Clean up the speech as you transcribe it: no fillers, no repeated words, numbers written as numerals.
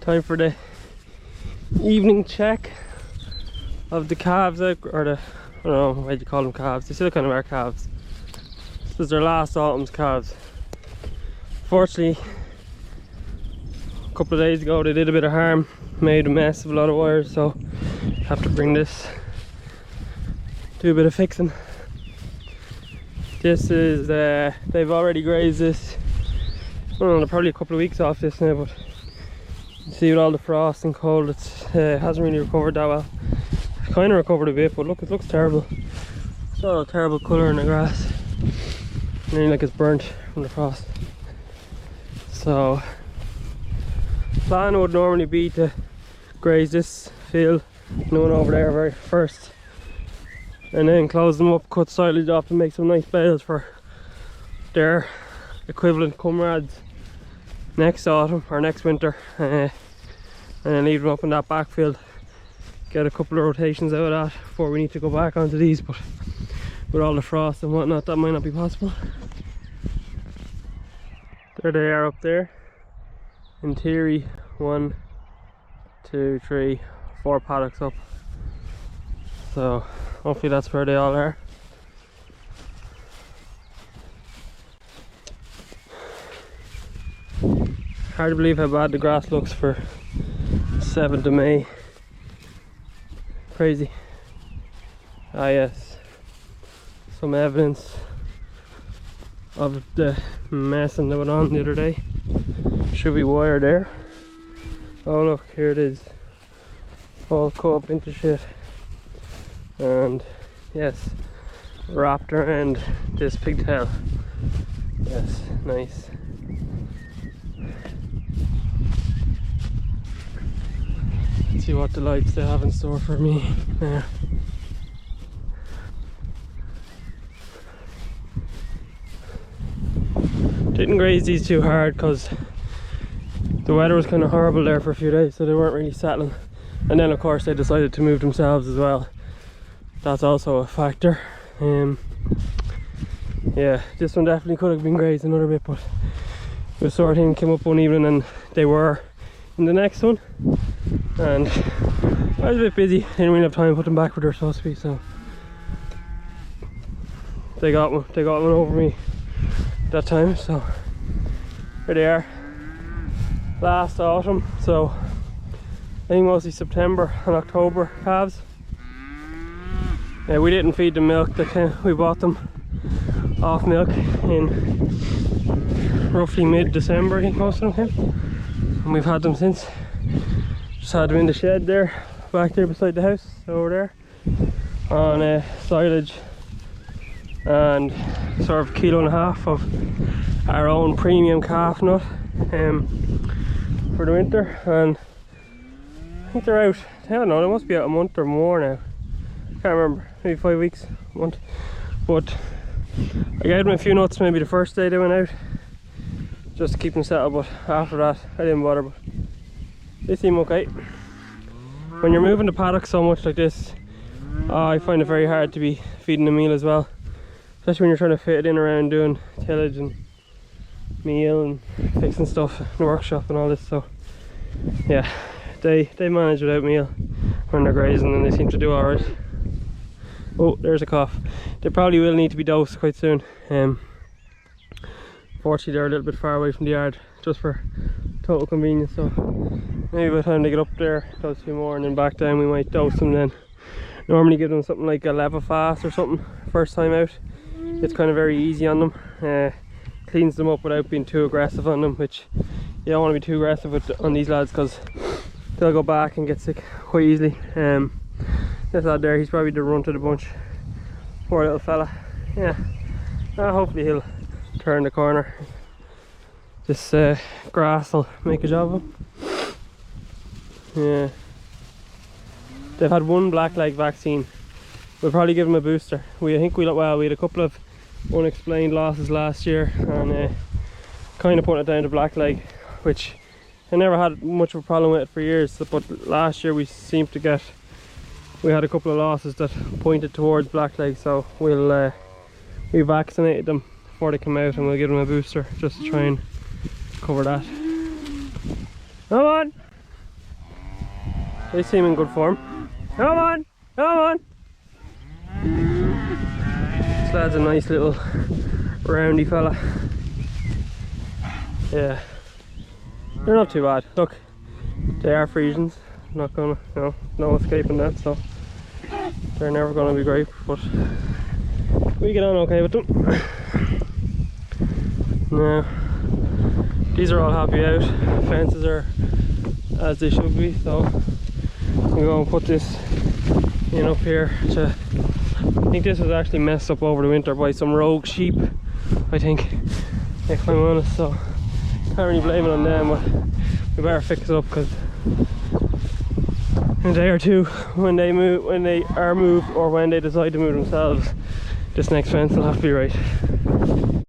Time for the evening check of the calves, or the, I don't know why you call them calves. They still kind of are calves. This is their last autumn's calves. Fortunately, a couple of days ago they did a bit of harm, made a mess of a lot of wires, so have to bring this, do a bit of fixing. This is, they've already grazed this. I don't know, they're probably a couple of weeks off this now, but you see with all the frost and cold, it hasn't really recovered that well. It's kind of recovered a bit, but look, it looks terrible. It's all a terrible colour in the grass. Nearly like it's burnt from the frost. So, plan would normally be to graze this field, the one over there very first, and then close them up, cut silage off and make some nice bales for their equivalent comrades next autumn or next winter, and then leave them up in that backfield. Get a couple of rotations out of that before we need to go back onto these, but with all the frost and whatnot that might not be possible. There they are up there. In theory, 1, 2, 3, 4 paddocks up. So hopefully that's where they all are. Hard to believe how bad the grass looks for 7th of May. Crazy. Ah yes, some evidence of the messing that went on the other day. Should be wire there. Oh look, here it is, all cut up into shit. And yes, wrapped around this pigtail. Yes, nice. Let's see what delights they have in store for me now. Didn't graze these too hard because the weather was kind of horrible there for a few days, so they weren't really settling. And then of course they decided to move themselves as well. That's also a factor. Yeah, this one definitely could have been grazed another bit, but the sort of thing came up one evening and they were in the next one, and I was a bit busy, didn't really have time to put them back where they're supposed to be, so they got one over me that time. So here they are, last autumn, so I think mostly September and October calves. We didn't feed them milk, we bought them off milk in roughly mid-December, I think most of them came, and we've had them since. Just had them in the shed there, back there beside the house, over there, on silage and sort of 1.5 kilos of our own premium calf nut for the winter. And I think they're out, I don't know, they must be out a month or more now. Can't remember, maybe 5 weeks, a month. But I gave them a few nuts maybe the first day they went out, just to keep them settled, but after that I didn't bother. But they seem okay. When you're moving the paddock so much like this, I find it very hard to be feeding the meal as well, especially when you're trying to fit it in around doing tillage and meal and fixing stuff in the workshop and all this. So yeah, they manage without meal when they're grazing, and they seem to do alright. Oh, there's a cough. They probably will need to be dosed quite soon. Fortunately they're a little bit far away from the yard, just for total convenience, so maybe by the time they get up there, dose a few more, and then back down we might dose them then. Normally give them something like a Levafast or something first time out. It's kind of very easy on them, cleans them up without being too aggressive on them, which you don't want to be too aggressive on these lads because they'll go back and get sick quite easily. This lad there, he's probably the runt of the bunch. Poor little fella. Yeah, hopefully he'll turn the corner. This grass will make a job of him. Yeah, they've had one blackleg vaccine. We'll probably give them a booster. I think we had a couple of unexplained losses last year, and kind of putting it down to blackleg, which I never had much of a problem with it for years, but last year we had a couple of losses that pointed towards blackleg, so we vaccinated them before they come out, and we'll give them a booster just to try and cover that. Come on! They seem in good form. Come on! Come on! This lad's a nice little roundy fella. Yeah. They're not too bad. Look, they are Friesians. Not gonna, you know, no escaping that, so they're never gonna be great, but we get on okay with them. Now, these are all happy out. Fences are as they should be, so we go and put this in up here to, I think this was actually messed up over the winter by some rogue sheep, I think, if I'm honest, so can't really blame it on them, but we better fix it up because in a day or two, when they are moved or when they decide to move themselves, this next fence will have to be right.